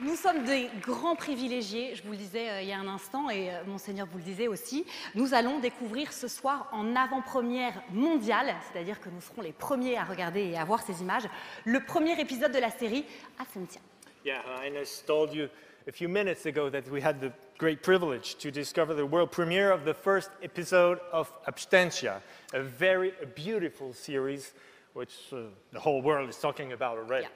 Nous sommes des grands privilégiés, je vous le disais il y a un instant, et Monseigneur vous le disait aussi. Nous allons découvrir ce soir en avant-première mondiale, c'est-à-dire que nous serons les premiers à regarder et à voir ces images, le premier épisode de la série Absentia. Yeah, Ines told you a few minutes ago that we had the great privilege to discover the world premiere of the first episode of Abstentia, a very beautiful series which the whole world is talking about already. Yeah.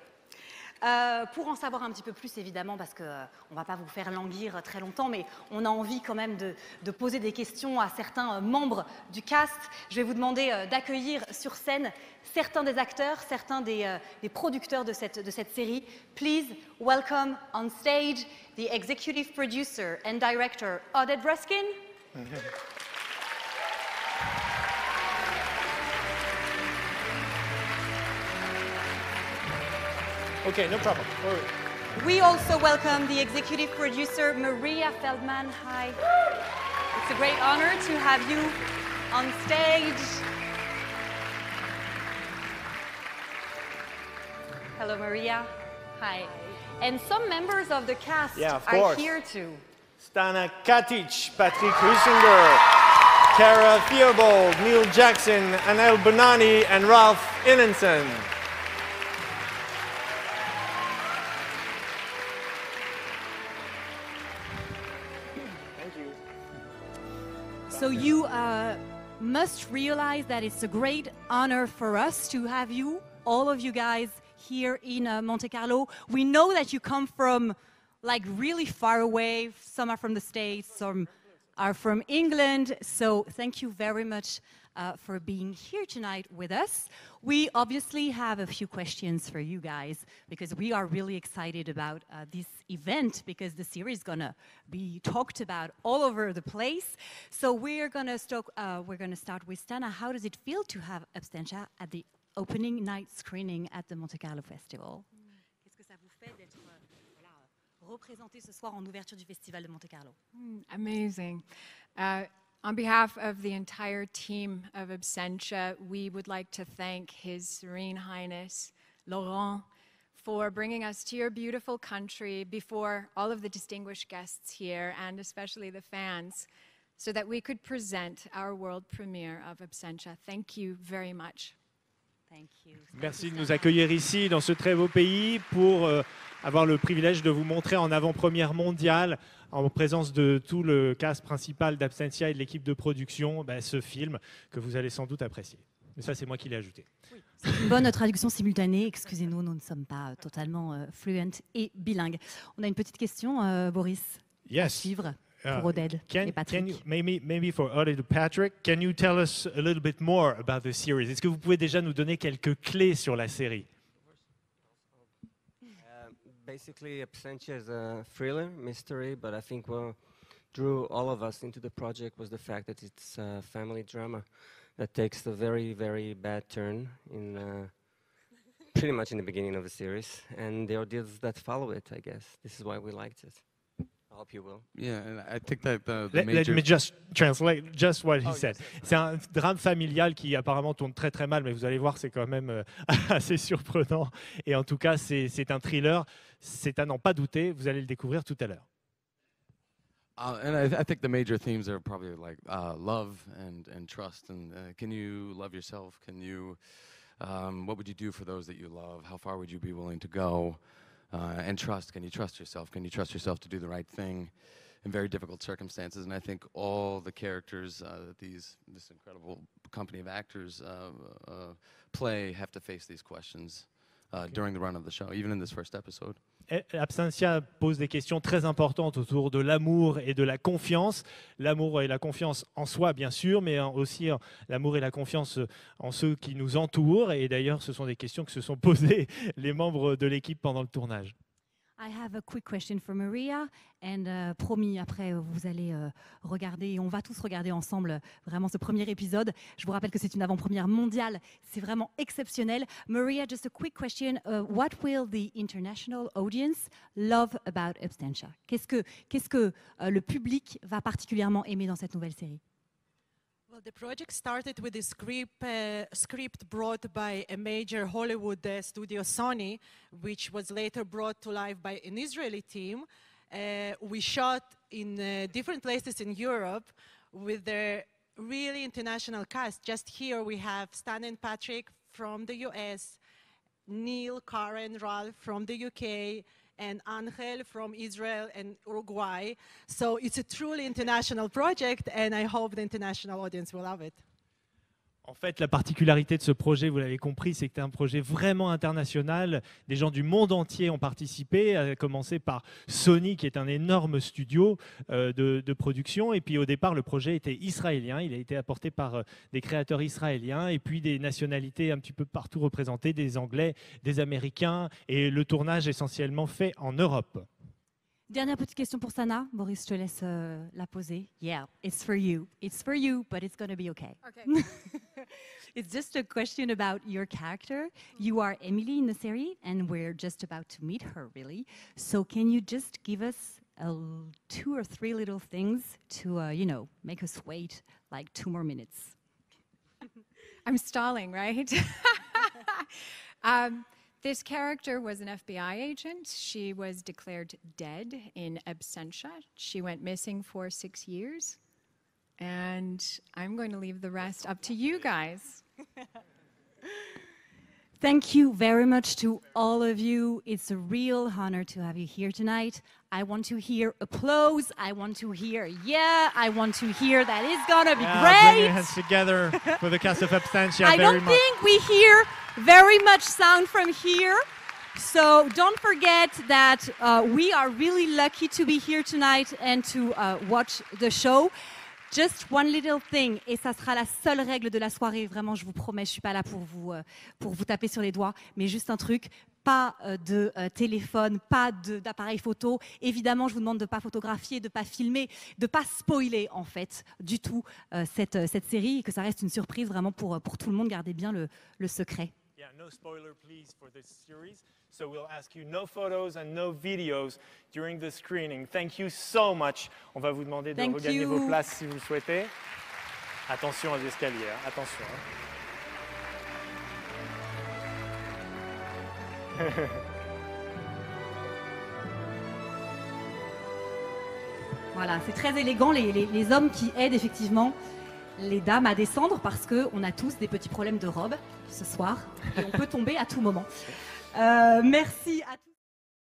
Pour en savoir un petit peu plus, évidemment, parce qu'on ne va pas vous faire languir très longtemps, mais on a envie quand même de poser des questions à certains membres du cast. Je vais vous demander d'accueillir sur scène certains des acteurs, certains des producteurs de cette série. Please welcome on stage the executive producer and director, Oded Ruskin. Okay, no problem. We also welcome the executive producer, Maria Feldman. Hi. It's a great honor to have you on stage. Hello, Maria. Hi. And some members of the cast are here too. Stana Katic, Patrick Husinger, Cara Theobald, Neil Jackson, Anel Bonani, and Ralph Ineson. So you must realize that it's a great honor for us to have you, all of you guys, here in Monte Carlo. We know that you come from like really far away. Some are from the States, some are from England. So thank you very much for being here tonight with us. We obviously have a few questions for you guys because we are really excited about this event because the series is gonna be talked about all over the place. So we're gonna start with Stana. How does it feel to have Abstentia at the opening night screening at the Monte Carlo Festival? Qu'est-ce que ça vous fait d'être représenté ce soir en ouverture du Festival de Monte Carlo? Amazing. On behalf of the entire team of Absentia, we would like to thank His Serene Highness, Laurent, for bringing us to your beautiful country before all of the distinguished guests here, and especially the fans, so that we could present our world premiere of Absentia. Thank you very much. Thank you. Merci de nous accueillir ici, dans ce très beau pays, pour avoir le privilège de vous montrer en avant-première mondiale, en présence de tout le cast principal d'Absentia et de l'équipe de production, ce film que vous allez sans doute apprécier. Mais ça, c'est moi qui l'ai ajouté. Oui. C'est une bonne traduction simultanée. Excusez-nous, nous ne sommes pas totalement fluent et bilingues. On a une petite question, Boris, à suivre. For Oded et Patrick. Maybe for Oded and Patrick, can you tell us a little bit more about the series? Est-ce que vous pouvez déjà nous donner quelques clés sur la série? Basically, Absentia is a thriller, mystery, but I think what drew all of us into the project was the fact that it's a family drama that takes a very, very bad turn in pretty much in the beginning of the series, and the ordeals that follow it, I guess. This is why we liked it. I hope you will. Yeah, and I think that the Let me just translate just what he said. C'est un drame familial qui apparemment tourne très très mal, mais vous allez voir, c'est quand même assez surprenant. Et en tout cas, c'est un thriller. C'est à n'en pas douter. Vous allez le découvrir tout à l'heure. And I think the major themes are probably like love and trust. And can you love yourself? Can you? What would you do for those that you love? How far would you be willing to go? And trust. Can you trust yourself? Can you trust yourself to do the right thing in very difficult circumstances? And I think all the characters that this incredible company of actors play have to face these questions during the run of the show, even in this first episode. Absentia pose des questions très importantes autour de l'amour et de la confiance. L'amour et la confiance en soi, bien sûr, mais aussi l'amour et la confiance en ceux qui nous entourent. Et d'ailleurs, ce sont des questions que se sont posées les membres de l'équipe pendant le tournage. I have a quick question for Maria, and promis, après vous allez regarder, on va tous regarder ensemble vraiment ce premier épisode. Je vous rappelle que c'est une avant-première mondiale, c'est vraiment exceptionnel. Maria, just a quick question, what will the international audience love about Abstentia? Qu'est-ce que le public va particulièrement aimer dans cette nouvelle série? Well, the project started with a script brought by a major Hollywood studio, Sony, which was later brought to life by an Israeli team. We shot in different places in Europe with their really international cast. Just here we have Stan and Patrick from the US, Neil, Karen, Ralph from the UK, and Angel from Israel and Uruguay. So it's a truly international project, and I hope the international audience will love it. En fait, la particularité de ce projet, vous l'avez compris, c'est que c'est un projet vraiment international. Des gens du monde entier ont participé, à commencer par Sony, qui est un énorme studio de production. Et puis au départ, le projet était israélien. Il a été apporté par des créateurs israéliens et puis des nationalités un petit peu partout représentées, des Anglais, des Américains. Et le tournage essentiellement fait en Europe. Dernière petite question pour Sana. Boris, je te laisse la poser. Yeah, it's for you. It's for you, but it's going to be okay. Okay. It's just a question about your character. You are Emily in the series, and we're just about to meet her, really. So can you just give us 2 or 3 little things to, make us wait like 2 more minutes? I'm stalling, right? This character was an FBI agent. She was declared dead in absentia. She went missing for 6 years. And I'm going to leave the rest up to you guys. Thank you very much to all of you. It's a real honor to have you here tonight. I want to hear applause. I want to hear, yeah. I want to hear that it's going to be great. Bring your hands together for the cast of Absentia. I don't think we hear very much sound from here. So don't forget that we are really lucky to be here tonight and to watch the show. Just one little thing, et ça sera la seule règle de la soirée, vraiment je vous promets, je ne suis pas là pour vous taper sur les doigts, mais juste un truc, pas de téléphone, pas d'appareil photo. Évidemment, je vous demande de ne pas photographier, de ne pas filmer, de ne pas spoiler en fait du tout cette série, et que ça reste une surprise vraiment pour tout le monde, gardez bien le secret. Yeah, no spoiler please for this series. So we'll ask you no photos and no videos during the screening. Thank you so much. On va vous demander de regagner vos places si vous le souhaitez. Attention aux escaliers, hein. Attention. Hein. Voilà, c'est très élégant, les hommes qui aident effectivement les dames à descendre parce qu'on a tous des petits problèmes de robe ce soir et on peut tomber à tout moment. Merci à tous.